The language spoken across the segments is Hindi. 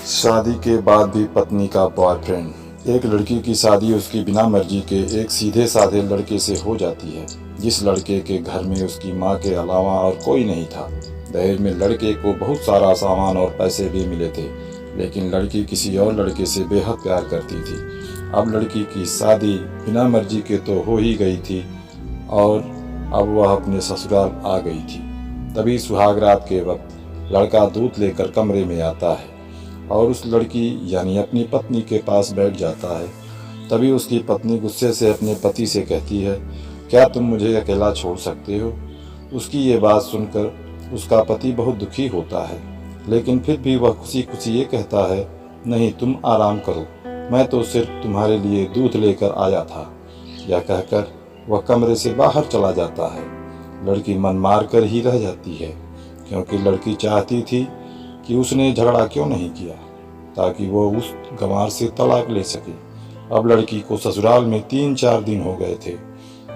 शादी के बाद भी पत्नी का बॉयफ्रेंड। एक लड़की की शादी उसकी बिना मर्जी के एक सीधे साधे लड़के से हो जाती है, जिस लड़के के घर में उसकी माँ के अलावा और कोई नहीं था। दहेज में लड़के को बहुत सारा सामान और पैसे भी मिले थे, लेकिन लड़की किसी और लड़के से बेहद प्यार करती थी। अब लड़की की शादी बिना मर्जी के तो हो ही गई थी और अब वह अपने ससुराल आ गई थी। तभी सुहाग रात के वक्त लड़का दूध लेकर कमरे में आता है और उस लड़की यानी अपनी पत्नी के पास बैठ जाता है। तभी उसकी पत्नी गुस्से से अपने पति से कहती है, क्या तुम मुझे अकेला छोड़ सकते हो? उसकी ये बात सुनकर उसका पति बहुत दुखी होता है, लेकिन फिर भी वह खुशी खुशी ये कहता है, नहीं तुम आराम करो, मैं तो सिर्फ तुम्हारे लिए दूध लेकर आया था। यह कहकर वह कमरे से बाहर चला जाता है। लड़की मन मार कर ही रह जाती है, क्योंकि लड़की चाहती थी कि उसने झगड़ा क्यों नहीं किया, ताकि वो उस गंवार से तलाक ले सके। अब लड़की को ससुराल में 3-4 दिन हो गए थे,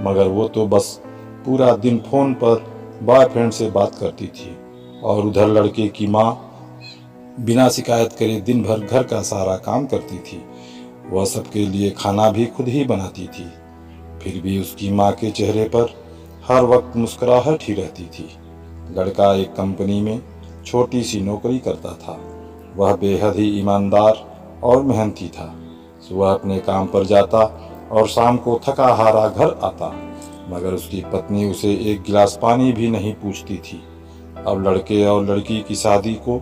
मगर वो तो बस पूरा दिन फोन पर बॉयफ्रेंड से बात करती थी और उधर लड़के की माँ बिना शिकायत करे दिन भर घर का सारा काम करती थी। वह सबके लिए खाना भी खुद ही बनाती थी। फिर भी उसकी माँ के चेहरे पर हर वक्त मुस्कुराहट ही रहती थी। लड़का एक कंपनी में छोटी सी नौकरी करता था। वह बेहद ही ईमानदार और मेहनती था। सुबह अपने काम पर जाता और शाम को थका हारा घर आता, मगर उसकी पत्नी उसे एक गिलास पानी भी नहीं पूछती थी। अब लड़के और लड़की की शादी को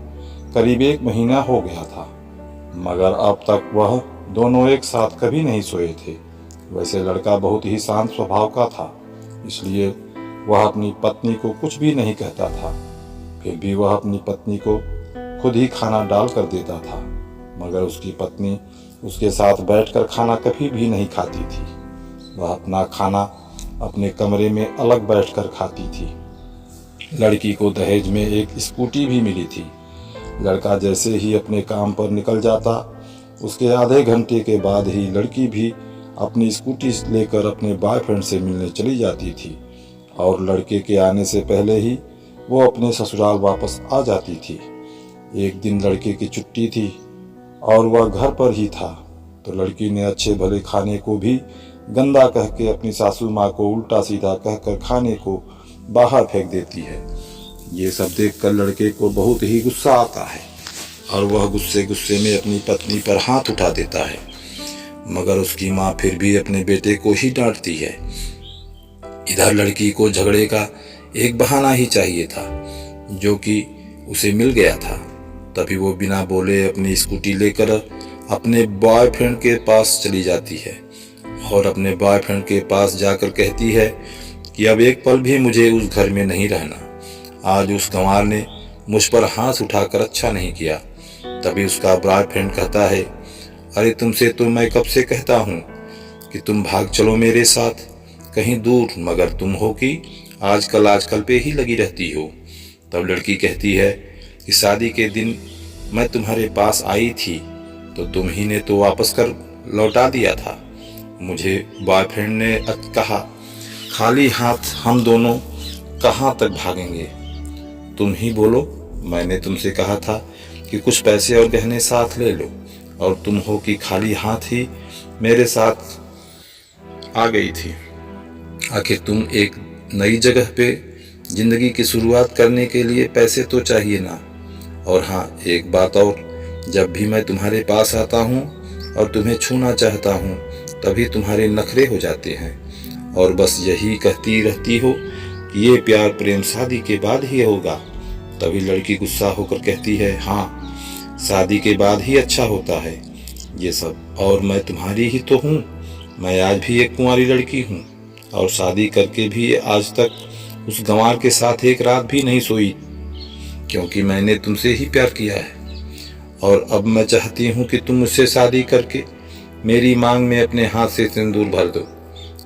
करीब 1 महीना हो गया था, मगर अब तक वह दोनों एक साथ कभी नहीं सोए थे। वैसे लड़का बहुत ही शांत स्वभाव का था, इसलिए वह अपनी पत्नी को कुछ भी नहीं कहता था। फिर भी वह अपनी पत्नी को खुद ही खाना डाल कर देता था, मगर उसकी पत्नी उसके साथ बैठकर खाना कभी भी नहीं खाती थी। वह अपना खाना अपने कमरे में अलग बैठकर खाती थी। लड़की को दहेज में एक स्कूटी भी मिली थी। लड़का जैसे ही अपने काम पर निकल जाता, उसके आधे घंटे के बाद ही लड़की भी अपनी स्कूटी लेकर अपने बॉयफ्रेंड से मिलने चली जाती थी और लड़के के आने से पहले ही वो अपने ससुराल वापस आ जाती थी। एक दिन लड़के की छुट्टी थी और वह घर पर ही था, तो लड़की ने अच्छे भले खाने को भी गंदा कह के अपनी सासू माँ को उल्टा सीधा कहकर खाने को बाहर फेंक देती है। ये सब देखकर लड़के को बहुत ही गुस्सा आता है और वह गुस्से गुस्से में अपनी पत्नी पर हाथ उठा देता है, मगर उसकी माँ फिर भी अपने बेटे को ही डांटती है। इधर लड़की को झगड़े का एक बहाना ही चाहिए था, जो कि उसे मिल गया था। तभी वो बिना बोले अपनी स्कूटी लेकर अपने बॉयफ्रेंड के पास चली जाती है और अपने बॉयफ्रेंड के पास जाकर कहती है कि अब एक पल भी मुझे उस घर में नहीं रहना। आज उस गंवार ने मुझ पर हाथ उठाकर अच्छा नहीं किया। तभी उसका बॉयफ्रेंड कहता है, अरे तुमसे तो मैं कब से कहता हूँ कि तुम भाग चलो मेरे साथ कहीं दूर, मगर तुम हो कि आजकल पे ही लगी रहती हो। तब लड़की कहती है कि शादी के दिन मैं तुम्हारे पास आई थी तो तुम ही ने तो वापस कर लौटा दिया था। मुझे बॉयफ्रेंड ने कहा, खाली हाथ हम दोनों कहाँ तक भागेंगे, तुम ही बोलो। मैंने तुमसे कहा था कि कुछ पैसे और गहने साथ ले लो, और तुम हो कि खाली हाथ ही मेरे साथ आ गई थी। आखिर तुम एक नई जगह पे जिंदगी की शुरुआत करने के लिए पैसे तो चाहिए ना। और हाँ, एक बात और, जब भी मैं तुम्हारे पास आता हूँ और तुम्हें छूना चाहता हूँ, तभी तुम्हारे नखरे हो जाते हैं और बस यही कहती रहती हो कि ये प्यार प्रेम शादी के बाद ही होगा। तभी लड़की गुस्सा होकर कहती है, हाँ शादी के बाद ही अच्छा होता है ये सब, और मैं तुम्हारी ही तो हूँ। मैं आज भी एक कुंवारी लड़की हूँ और शादी करके भी आज तक उस गंवार के साथ एक रात भी नहीं सोई, क्योंकि मैंने तुमसे ही प्यार किया है। और अब मैं चाहती हूँ कि तुम मुझसे शादी करके मेरी मांग में अपने हाथ से सिंदूर भर दो,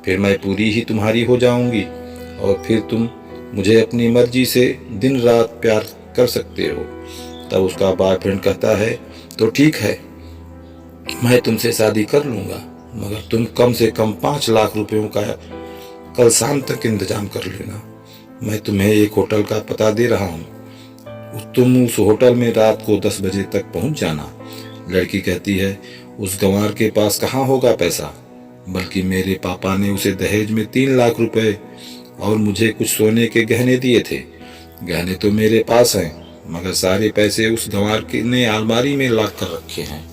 फिर मैं पूरी ही तुम्हारी हो जाऊंगी और फिर तुम मुझे अपनी मर्जी से दिन रात प्यार कर सकते हो। तब उसका बॉयफ्रेंड कहता है, तो ठीक है, मैं तुमसे शादी कर लूँगा, मगर तुम कम से कम 5 लाख रुपयों का कल शाम तक इंतजाम कर लेना। मैं तुम्हें एक होटल का पता दे रहा हूँ, तुम उस होटल में रात को 10 बजे तक पहुंच जाना। लड़की कहती है, उस गंवार के पास कहाँ होगा पैसा, बल्कि मेरे पापा ने उसे दहेज में 3 लाख रुपए और मुझे कुछ सोने के गहने दिए थे। गहने तो मेरे पास हैं, मगर सारे पैसे उस गंवार ने अलमारी में लाद कर रखे हैं।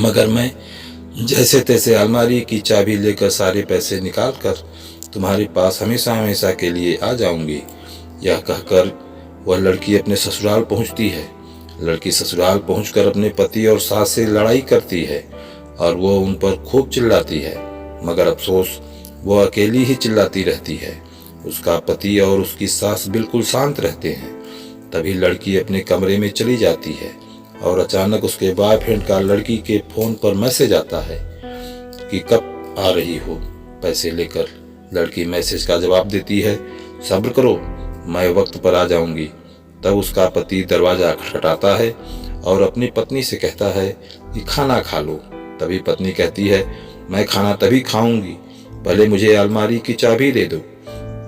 मगर मैं जैसे तैसे अलमारी की चाबी लेकर सारे पैसे निकाल कर तुम्हारे पास हमेशा हमेशा के लिए आ जाऊंगी। यह कहकर वह लड़की अपने ससुराल पहुंचती है। लड़की ससुराल पहुंचकर अपने पति और सास से लड़ाई करती है और वो उन पर खूब चिल्लाती है, मगर अफसोस वो अकेली ही चिल्लाती रहती है। उसका पति और उसकी सास बिल्कुल शांत रहते हैं। तभी लड़की अपने कमरे में चली जाती है और अचानक उसके बॉयफ्रेंड का लड़की के फोन पर मैसेज आता है कि कब आ रही हो पैसे लेकर। लड़की मैसेज का जवाब देती है, सब्र करो, मैं वक्त पर आ जाऊंगी। तब उसका पति दरवाजा खटखटाता है और अपनी पत्नी से कहता है कि खाना खा लो। तभी पत्नी कहती है, मैं खाना तभी खाऊंगी, पहले मुझे अलमारी की चाबी दे दो।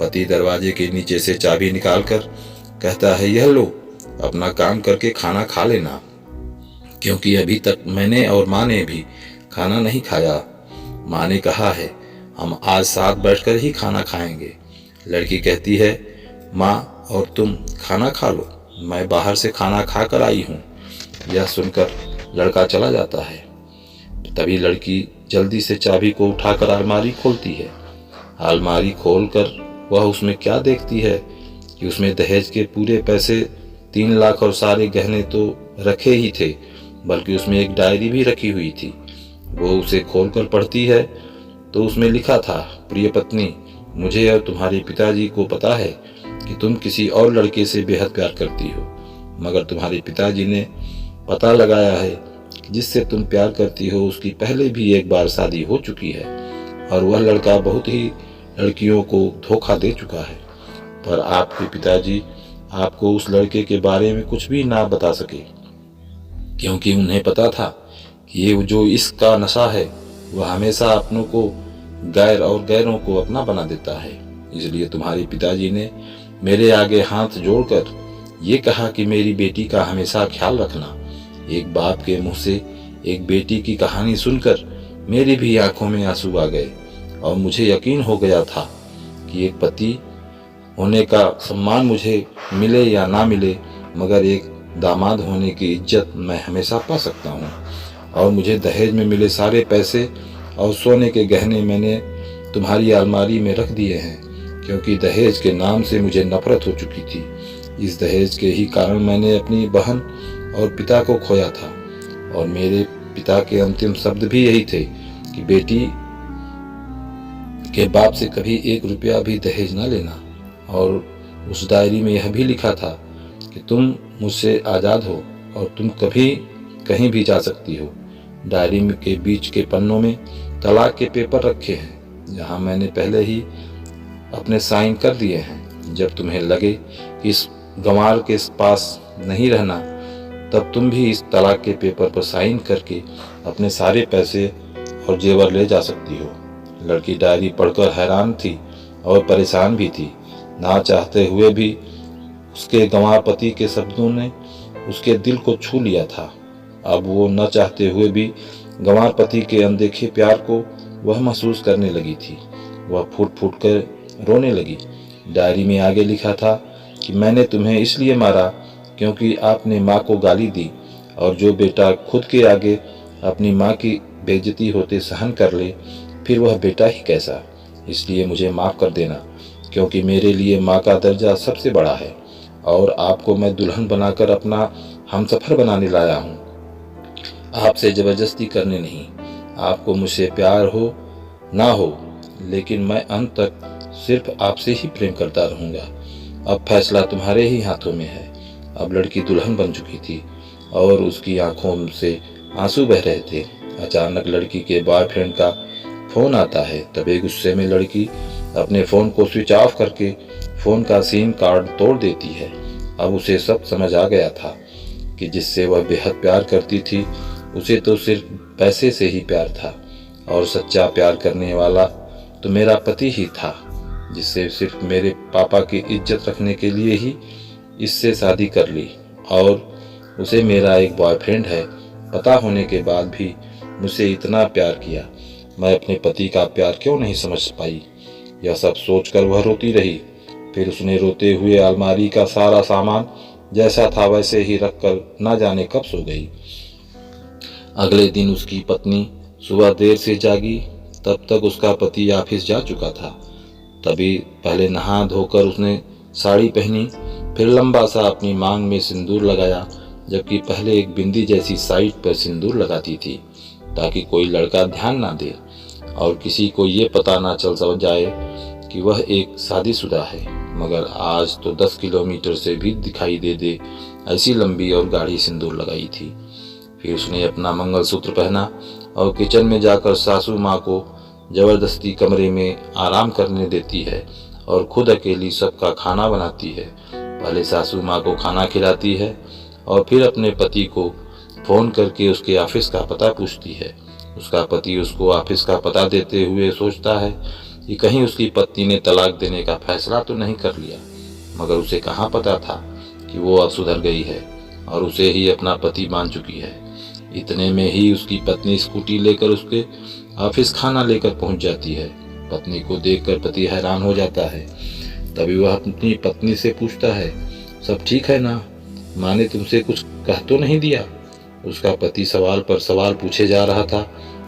पति दरवाजे के नीचे से चाबी निकालकर कहता है, यह लो, अपना काम करके खाना खा लेना, क्योंकि अभी तक मैंने और माँ ने भी खाना नहीं खाया। माँ ने कहा है हम आज साथ बैठकर ही खाना खाएंगे। लड़की कहती है, माँ और तुम खाना खा लो, मैं बाहर से खाना खा कर आई हूँ। यह सुनकर लड़का चला जाता है। तभी लड़की जल्दी से चाबी को उठाकर अलमारी खोलती है। अलमारी खोलकर वह उसमें क्या देखती है कि उसमें दहेज के पूरे पैसे 3 लाख और सारे गहने तो रखे ही थे, बल्कि उसमें एक डायरी भी रखी हुई थी। वो उसे खोलकर पढ़ती है तो उसमें लिखा था, प्रिय पत्नी, मुझे और तुम्हारे पिताजी को पता है कि तुम किसी और लड़के से बेहद प्यार करती हो, मगर तुम्हारे पिताजी ने पता लगाया है कि जिससे तुम प्यार करती हो उसकी पहले भी एक बार शादी हो चुकी है और वह लड़का बहुत ही लड़कियों को धोखा दे चुका है। पर आपके पिताजी आपको उस लड़के के बारे में कुछ भी ना बता सके, क्योंकि उन्हें पता था कि ये जो इसका नशा है वह हमेशा अपनों को गैर और गैरों को अपना बना देता है। इसलिए तुम्हारे पिताजी ने मेरे आगे हाथ जोड़कर ये कहा कि मेरी बेटी का हमेशा ख्याल रखना। एक बाप के मुंह से एक बेटी की कहानी सुनकर मेरी भी आंखों में आंसू आ गए और मुझे यकीन हो गया था कि एक पति होने का सम्मान मुझे मिले या ना मिले, मगर एक दामाद होने की इज्जत मैं हमेशा पा सकता हूँ। और मुझे दहेज में मिले सारे पैसे और सोने के गहने मैंने तुम्हारी अलमारी में रख दिए हैं, क्योंकि दहेज के नाम से मुझे नफरत हो चुकी थी। इस दहेज के ही कारण मैंने अपनी बहन और पिता को खोया था, और मेरे पिता के अंतिम शब्द भी यही थे कि बेटी के बाप से कभी 1 रुपया भी दहेज न लेना। और उस डायरी में यह भी लिखा था कि तुम मुझसे आज़ाद हो और तुम कभी कहीं भी जा सकती हो। डायरी में के बीच के पन्नों में तलाक के पेपर रखे हैं, जहां मैंने पहले ही अपने साइन कर दिए हैं। जब तुम्हें लगे कि इस गंवार के पास नहीं रहना, तब तुम भी इस तलाक के पेपर पर साइन करके अपने सारे पैसे और जेवर ले जा सकती हो। लड़की डायरी पढ़कर हैरान थी और परेशान भी थी। ना चाहते हुए भी उसके गंवार पति के शब्दों ने उसके दिल को छू लिया था। अब वो न चाहते हुए भी गंवार पति के अनदेखे प्यार को वह महसूस करने लगी थी। वह फूट फूट कर रोने लगी। डायरी में आगे लिखा था कि मैंने तुम्हें इसलिए मारा क्योंकि आपने माँ को गाली दी, और जो बेटा खुद के आगे अपनी माँ की बेइज्जती होते सहन कर ले, फिर वह बेटा ही कैसा। इसलिए मुझे माफ़ कर देना, क्योंकि मेरे लिए माँ का दर्जा सबसे बड़ा है, और आपको मैं दुल्हन बनाकर अपना हमसफर बनाने लाया हूँ, आपसे ज़बरदस्ती करने नहीं। आपको मुझसे प्यार हो ना हो, लेकिन मैं अंत तक सिर्फ आपसे ही प्रेम करता रहूँगा। अब फैसला तुम्हारे ही हाथों में है। अब लड़की दुल्हन बन चुकी थी और उसकी आंखों से आंसू बह रहे थे। अचानक लड़की के बॉयफ्रेंड का फ़ोन आता है। तभी गुस्से में लड़की अपने फ़ोन को स्विच ऑफ करके फ़ोन का सिम कार्ड तोड़ देती है। अब उसे सब समझ आ गया था कि जिससे वह बेहद प्यार करती थी, उसे तो सिर्फ पैसे से ही प्यार था, और सच्चा प्यार करने वाला तो मेरा पति ही था, जिससे सिर्फ मेरे पापा की इज्जत रखने के लिए ही इससे शादी कर ली और उसे मेरा एक बॉयफ्रेंड है पता होने के बाद भी मुझसे इतना प्यार किया। मैं अपने पति का प्यार क्यों नहीं समझ पाई। यह सब सोचकर वह रोती रही। फिर उसने रोते हुए अलमारी का सारा सामान जैसा था वैसे ही रखकर न जाने कब सो गई। अगले दिन उसकी पत्नी सुबह देर से जागी। तब तक उसका पति ऑफिस जा चुका था। तभी पहले नहा धोकर उसने साड़ी पहनी, फिर लंबा सा अपनी मांग में सिंदूर लगाया, जबकि पहले एक बिंदी जैसी साइड पर सिंदूर लगाती थी ताकि कोई लड़का ध्यान ना दे और किसी को ये पता ना चल जाए कि वह एक शादीशुदा है। मगर आज तो 10 किलोमीटर से भी दिखाई दे ऐसी लंबी और गाढ़ी सिंदूर लगाई थी। फिर उसने अपना मंगलसूत्र पहना और किचन में जाकर सासू माँ को जबरदस्ती कमरे में आराम करने देती है और खुद अकेली सबका खाना बनाती है। पहले सासू माँ को खाना खिलाती है और फिर अपने पति को फ़ोन करके उसके ऑफिस का पता पूछती है। उसका पति उसको ऑफिस का पता देते हुए सोचता है कि कहीं उसकी पत्नी ने तलाक देने का फैसला तो नहीं कर लिया। मगर उसे कहाँ पता था कि वो अब सुधर गई है और उसे ही अपना पति मान चुकी है। इतने में ही उसकी पत्नी स्कूटी लेकर उसके ऑफिस खाना लेकर पहुंच जाती है। पत्नी को देखकर पति हैरान हो जाता है। तभी वह अपनी पत्नी से पूछता है, सब ठीक है ना? माँ ने तुमसे कुछ कह तो नहीं दिया? उसका पति सवाल पर सवाल पूछे जा रहा था।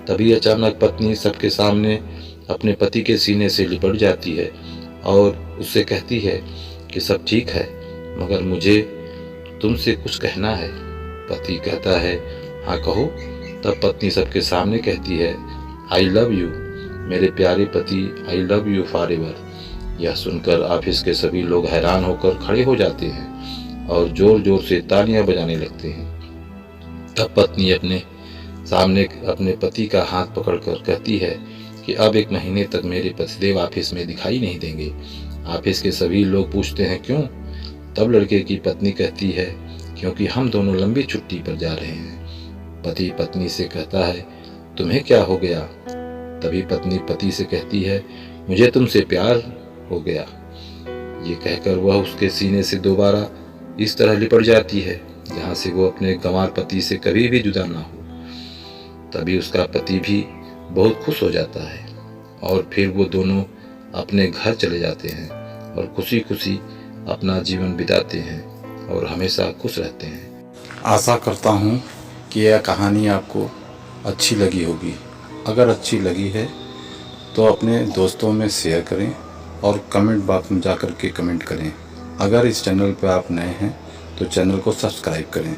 तभी अचानक पत्नी सबके सामने अपने पति के सीने से लिपट जाती है और उससे कहती है कि सब ठीक है, मगर मुझे तुमसे कुछ कहना है। पति कहता है, हाँ कहो। तब पत्नी सबके सामने कहती है, आई लव यू मेरे प्यारे पति, I love you for ever. यह सुनकर ऑफिस के सभी लोग हैरान होकर खड़े हो जाते हैं और जोर जोर से तालियां बजाने लगते हैं। तब पत्नी अपने सामने अपने पति का हाथ पकड़कर कहती है कि अब 1 महीने तक मेरे पतिदेव ऑफिस में दिखाई नहीं देंगे। ऑफिस के सभी लोग पूछते हैं क्यों? तब लड़के की पत्नी कहती है, क्योंकि हम दोनों लंबी छुट्टी पर जा रहे हैं। पति पत्नी से कहता है, तुम्हें क्या हो गया? तभी पत्नी पति से कहती है, मुझे तुमसे प्यार हो गया। ये कहकर वह उसके सीने से दोबारा इस तरह लिपट जाती है जहाँ से वो अपने गंवार पति से कभी भी जुदा ना हो। तभी उसका पति भी बहुत खुश हो जाता है और फिर वो दोनों अपने घर चले जाते हैं और खुशी खुशी अपना जीवन बिताते हैं और हमेशा खुश रहते हैं। आशा करता हूँ कि यह कहानी आपको अच्छी लगी होगी। अगर अच्छी लगी है तो अपने दोस्तों में शेयर करें और कमेंट बॉक्स में जाकर के कमेंट करें। अगर इस चैनल पर आप नए हैं तो चैनल को सब्सक्राइब करें।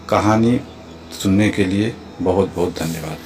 कहानी सुनने के लिए बहुत बहुत धन्यवाद।